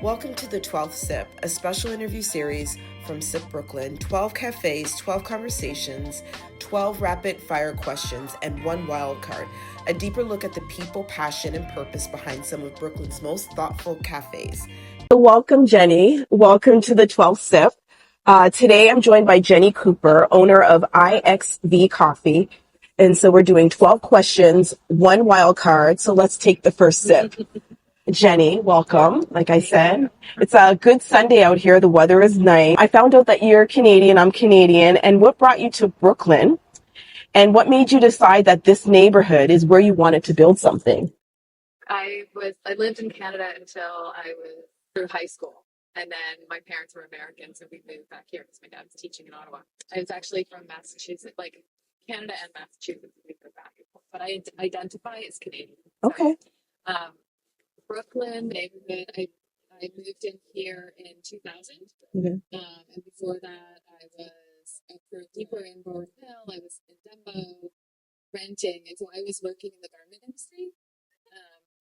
Welcome to the 12th SIP, a special interview series from SIP Brooklyn, 12 cafes, 12 conversations, 12 rapid fire questions, and one wild card, a deeper look at the people, passion, and purpose behind some of Brooklyn's most thoughtful cafes. Welcome, Jenny. Welcome to the 12th SIP. Today I'm joined by Jenny Cooper, owner of IXV Coffee. And so we're doing 12 questions, one wild card. So let's take the first sip. Jenny, welcome. Like I said, it's a good Sunday out here. The weather is nice. I found out that you're Canadian. I'm Canadian. And what brought you to Brooklyn? And what made you decide that this neighborhood is where you wanted to build something? I lived in Canada until I was through high school. And then my parents were American, so we moved back here because my dad was teaching in Ottawa. I was actually from Massachusetts, like Canada and Massachusetts. We go back and forth, but I identify as Canadian. Okay. Um, Brooklyn neighborhood. I moved in here in 2000, Mhm. and before that, I was deeper in Boerum Hill. I was in Dumbo renting, and so I was working in the garment industry.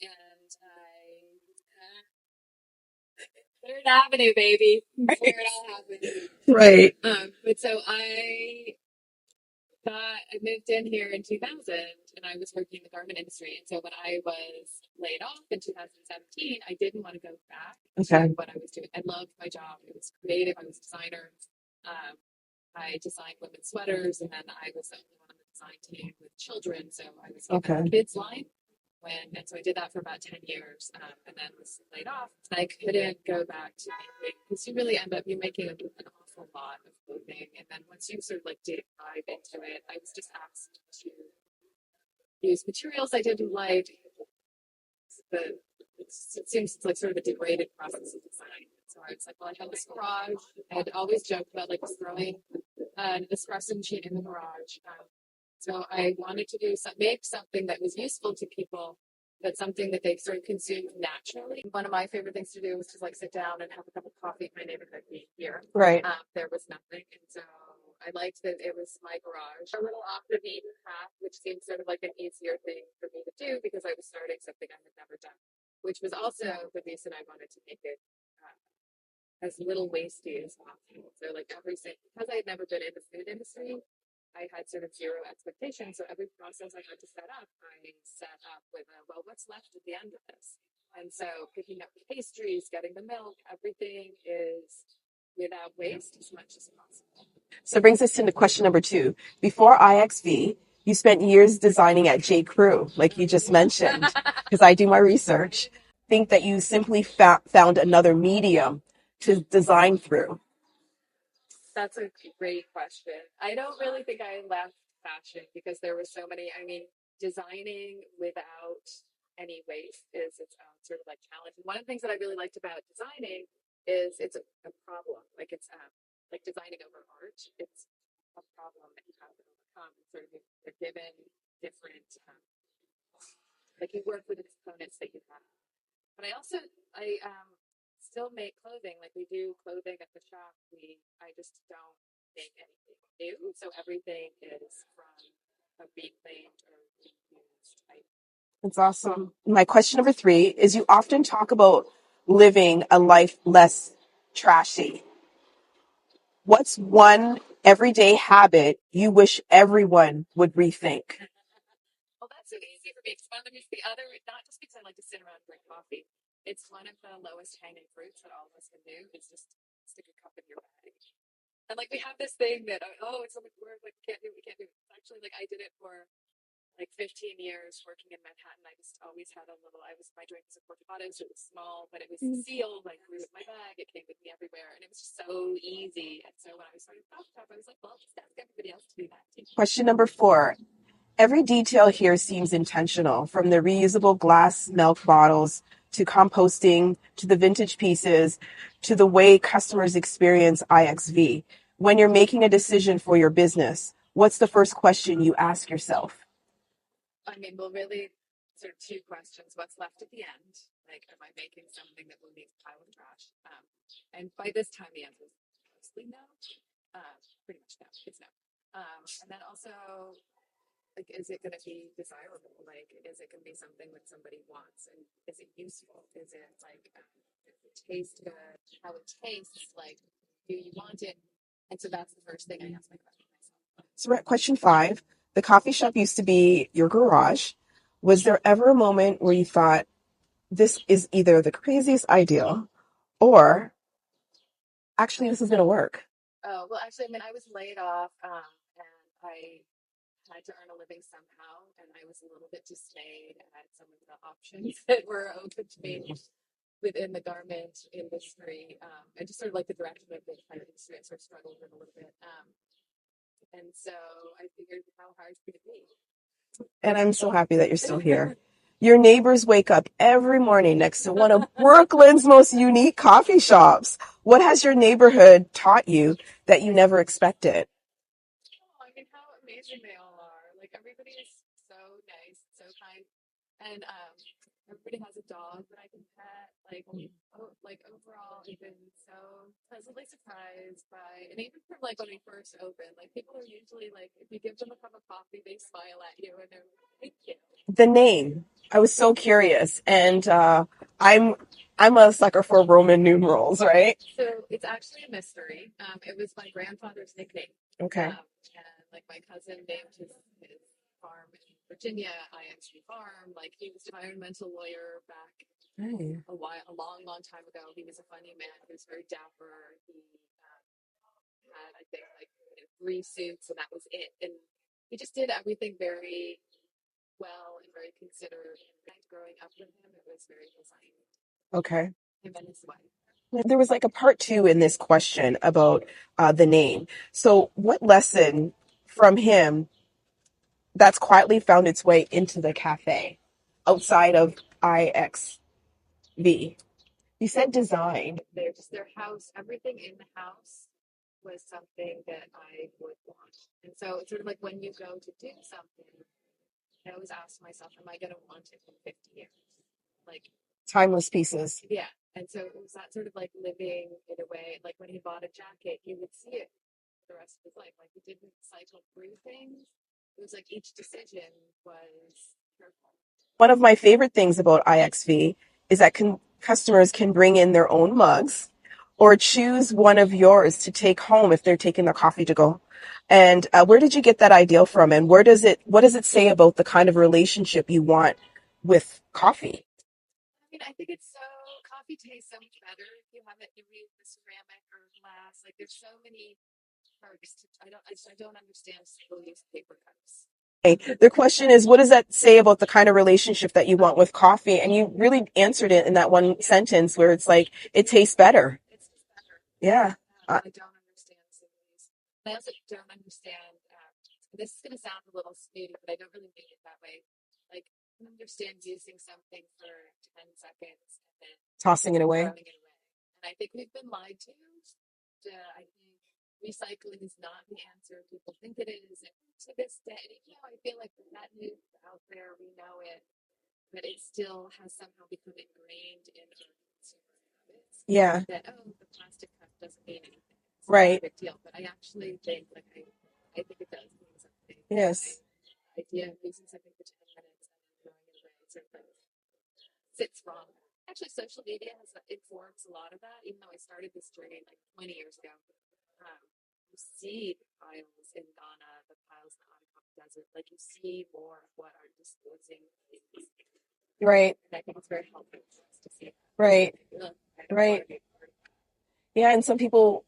And Third Avenue, baby. That's where it all happened. Right. But so I moved in here in 2000 and I was working in the garment industry. And so when I was laid off in 2017, I didn't want to go back Okay. to what I was doing. I loved my job. It was creative. I was a designer. I designed women's sweaters, and then I was the only one on the design team with children. So I was given the kids line. And so I did that for about 10 years, and then was laid off. I couldn't go back to making, because you really end up, you're making an awful lot of clothing. And then once you sort of like dive into it, I was just asked to use materials I didn't like. It seems like sort of a degraded process of design. So I was like, well, I have this garage. I had always joked about like throwing an espresso machine in the garage. So I wanted to make something that was useful to people, but something that they sort of consumed naturally. One of my favorite things to do was to like sit down and have a cup of coffee in my neighborhood here. Right. There was nothing, and so I liked that it was my garage, a little off the beaten path, which seemed sort of like an easier thing for me to do because I was starting something I had never done, which was also the reason I wanted to make it as little wasty as possible. So like because I had never been in the food industry, I had sort of zero expectations. So every process I had to set up, I set up with what's left at the end of this? And so picking up the pastries, getting the milk, everything is without waste as much as possible. So it brings us into question number 2. Before IXV, you spent years designing at J. Crew, like you just mentioned, because I do my research. Think that you simply found another medium to design through. That's a great question. I don't really think I left fashion because there were so many. I mean, designing without any waste is its own sort of like challenge. And one of the things that I really liked about designing is it's a problem. Like it's like designing over art. It's a problem that you have to overcome. And sort of you're given different, like you work with the components that you have. But I still make clothing. Like we do clothing at the shop. I just don't make anything new. So everything is from a reclaimed or reused type. That's awesome. My question number 3 is you often talk about living a life less trashy. What's one everyday habit you wish everyone would rethink? Well, that's so easy for me because one of them is the other, not just because I like to sit around and drink coffee. It's one of the lowest hanging fruits that all of us can do is just stick a cup in your bag. And like we have this thing that it's so much work, like we can't do it. It's actually like I did it for like 15 years working in Manhattan. I just always had my drink was a portavato, so it was small, but it was sealed, like with my bag. It came with me everywhere, and it was just so easy. And so when I was starting Coffee Shop, I was like, well, just ask everybody else to do that too. Question number 4. Every detail here seems intentional, from the reusable glass milk bottles to composting to the vintage pieces to the way customers experience IXV. When you're making a decision for your business, what's the first question you ask yourself? I mean, well, really, sort of two questions. What's left at the end? Like, am I making something that will leave a pile of trash? And by this time, the answer is mostly no. Pretty much no. It's no. And then also, like, is it going to be desirable? Like, is it going to be something that somebody wants? And is it useful? Is it like, does it taste good? How it tastes? Like, do you want it? And so that's the first thing I ask my question myself. So we're at question 5. The coffee shop used to be your garage. Was there ever a moment where you thought, this is either the craziest idea or actually this is going to work? Oh, well, actually, I mean, I was laid off, and I had to earn a living somehow, and I was a little bit dismayed at some of the options that were open to me within the garment industry, and just sort of like the direction of the entire industry. I sort of struggled with a little bit, and so I figured how hard could it be? And I'm so happy that you're still here. Your neighbors wake up every morning next to one of Brooklyn's most unique coffee shops. What has your neighborhood taught you that you never expected? Oh, I mean, how amazing they all are! Like everybody is so nice, so kind, and everybody has a dog that I can pet. Like, like overall, I've been so pleasantly surprised by, and even from like when we first opened, like people are usually like, if you give them a cup of coffee, they smile at you and they're like, thank you. The name. I was so curious, and I'm I'm a sucker for Roman numerals, right? So it's actually a mystery. It was my grandfather's nickname. Okay. And like my cousin named his farm in Virginia, IXV Farm. Like he was an environmental lawyer back Hey. a long, long time ago. He was a funny man. He was very dapper. He had, I think, like 3 suits, and that was it. And he just did everything very well and very considered. And growing up with him, it was very designing. Okay. Him and his wife. There was like a part 2 in this question about the name. So, what lesson from him that's quietly found its way into the cafe outside of IXV? You said design. Their house, everything in the house was something that I would want. And so it's sort of like when you go to do something, I always ask myself, am I going to want it in 50 years? Like, Timeless pieces. yeah. And so it was that sort of like living in a way, like when he bought a jacket, he would see it for the rest of his life. Like he didn't cycle through things. It was like each decision was careful. One of my favorite things about IXV is that customers can bring in their own mugs or choose one of yours to take home if they're taking their coffee to go. And where did you get that idea from? And what does it say about the kind of relationship you want with coffee? I mean, I think it's so coffee tastes so much better if you have it in the ceramic or glass. Like there's so many perks. I don't understand single use paper cups. The question is, what does that say about the kind of relationship that you want with coffee? And you really answered it in that one sentence where it's like, it tastes better. It's just better. Yeah. I don't understand single use. I also don't understand. This is going to sound a little snooty, but I don't really mean it that way. Like, I understand using something for 10 seconds and then Tossing it away. throwing it away. And I think we've been lied to. I think recycling is not the answer. People think it is. And to this day, I feel like that news out there, we know it, but it still has somehow become ingrained in our consumer habits. Yeah. That, oh, the plastic cup doesn't mean anything. It's right. not a big deal. But I actually think, like, I think it does mean something. Yes. The idea of using something for 10 minutes and then throwing it away sort of sits wrong. Actually, social media informs a lot of that. Even though I started this journey like 20 years ago, you see the piles in Ghana, the piles in the Atacama Desert. Like you see more of what are disposing is. Right. And I think it's very helpful for us to see. Right. Like, right. Yeah, and some people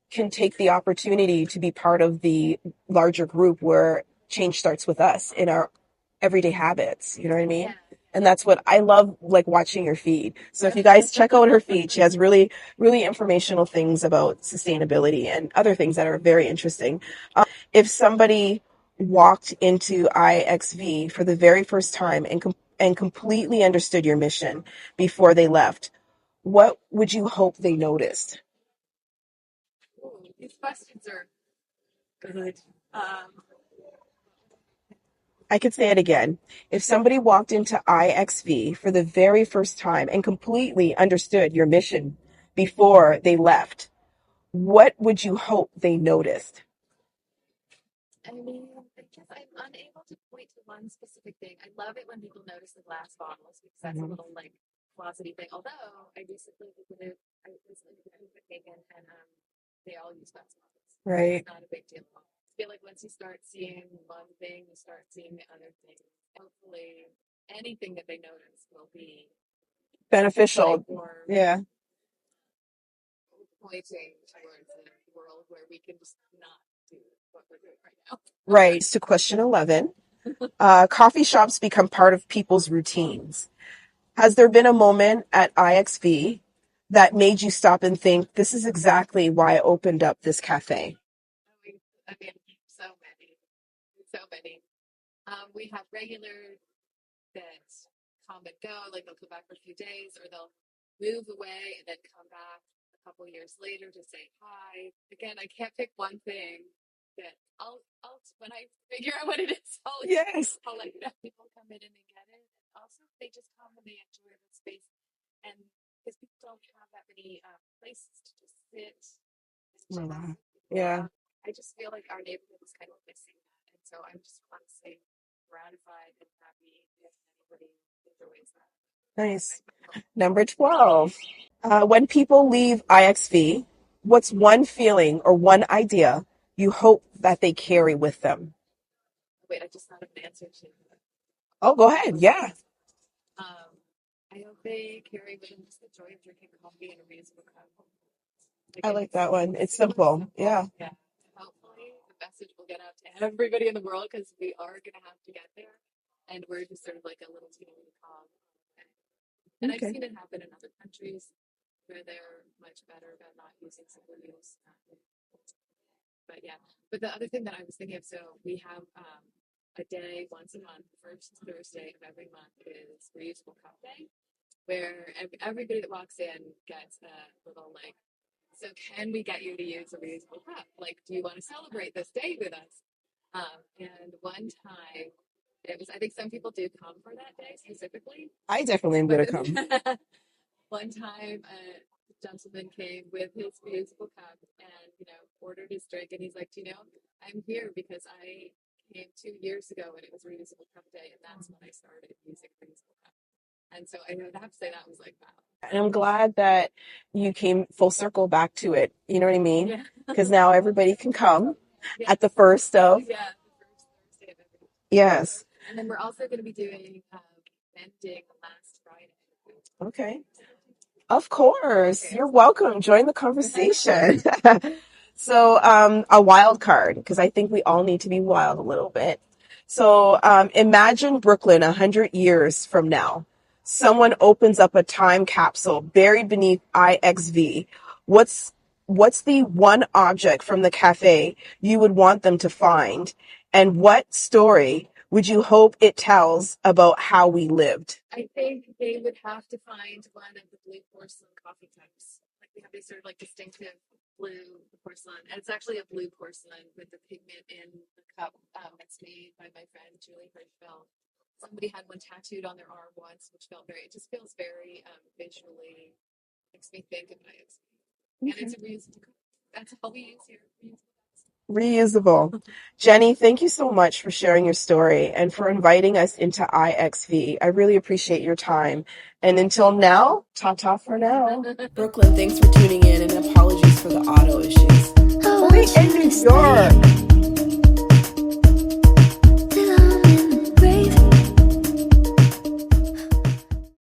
can take the opportunity to be part of the larger group where change starts with us in our everyday habits. You know what I mean? Yeah. And that's what I love, like watching your feed. So if you guys check out her feed, she has really, really informational things about sustainability and other things that are very interesting. If somebody walked into IXV for the very first time and completely understood your mission before they left, what would you hope they noticed? Ooh, these questions are good. I could say it again. If somebody walked into IXV for the very first time and completely understood your mission before they left, what would you hope they noticed? I mean, I guess I'm unable to point to one specific thing. I love it when people notice the glass bottles because that's a little like closety thing. Although I recently visited Copenhagen and they all use glass bottles. Right. It's not a big deal. I feel like once you start seeing one thing, you start seeing the other thing. Hopefully, anything that they notice will be Beneficial. or Yeah. pointing towards a world where we can just not do what we're doing right now. Right. To question 11, coffee shops become part of people's routines. Has there been a moment at IXV that made you stop and think, this is exactly why I opened up this cafe? I mean, so many. We have regular that come and go, like they'll come back for a few days, or they'll move away and then come back a couple years later to say hi. Again, I can't pick one thing that I'll when I figure out what it is, I'll let you know. People come in and they get it. Also, they just come and they enjoy the space, and because people don't have that many places to just sit. Yeah. I just feel like our neighborhood is kind of missing that, and so I'm just honestly gratified and happy if anybody enjoys that. Nice. Number 12. When people leave IXV, what's one feeling or one idea you hope that they carry with them? Wait, I just thought of an answer to that. Oh, go ahead. Yeah. I hope they carry with them just the joy of drinking coffee in a reusable cup. I like that one. It's simple. Yeah. Yeah. Hopefully, the message will get out to everybody in the world because we are going to have to get there. And we're just sort of like a little team in the cog. And I've seen it happen in other countries where they're much better about not using single use. But yeah. But the other thing that I was thinking of, so we have a day once a month, first Thursday of every month is reusable cup day, where everybody that walks in gets a little like, so can we get you to use a reusable cup? Like, do you want to celebrate this day with us? And one time, it was, I think some people do come for that day specifically. I definitely am going to come. One time, a gentleman came with his reusable cup and, ordered his drink. And he's like, I'm here because I came 2 years ago and it was reusable cup day. And that's when I started using reusable cup. And so I would have to say that was like, wow. And I'm glad that you came full circle back to it. You know what I mean? Yeah. Because now everybody can come at the first of. Yeah, the first Thursday of every month. Yes. And then we're also going to be doing vending last Friday. Okay. Of course. You're welcome. Join the conversation. So, a wild card, because I think we all need to be wild a little bit. So, imagine Brooklyn 100 years from now. Someone opens up a time capsule buried beneath IXV. What's the one object from the cafe you would want them to find? And what story would you hope it tells about how we lived? I think they would have to find one of the blue porcelain coffee cups. Like we have these sort of like distinctive blue porcelain. And it's actually a blue porcelain with the pigment in the cup that's made by my friend Julie Hirschfeld. Somebody had one tattooed on their arm once, which it just feels very visually, makes me think of IXV. And it's a reusable cup. That's all we use here. Reusable. Jenny, thank you so much for sharing your story and for inviting us into IXV. I really appreciate your time. And until now, ta-ta for now. Brooklyn, thanks for tuning in and apologies for the auto issues. We in New York.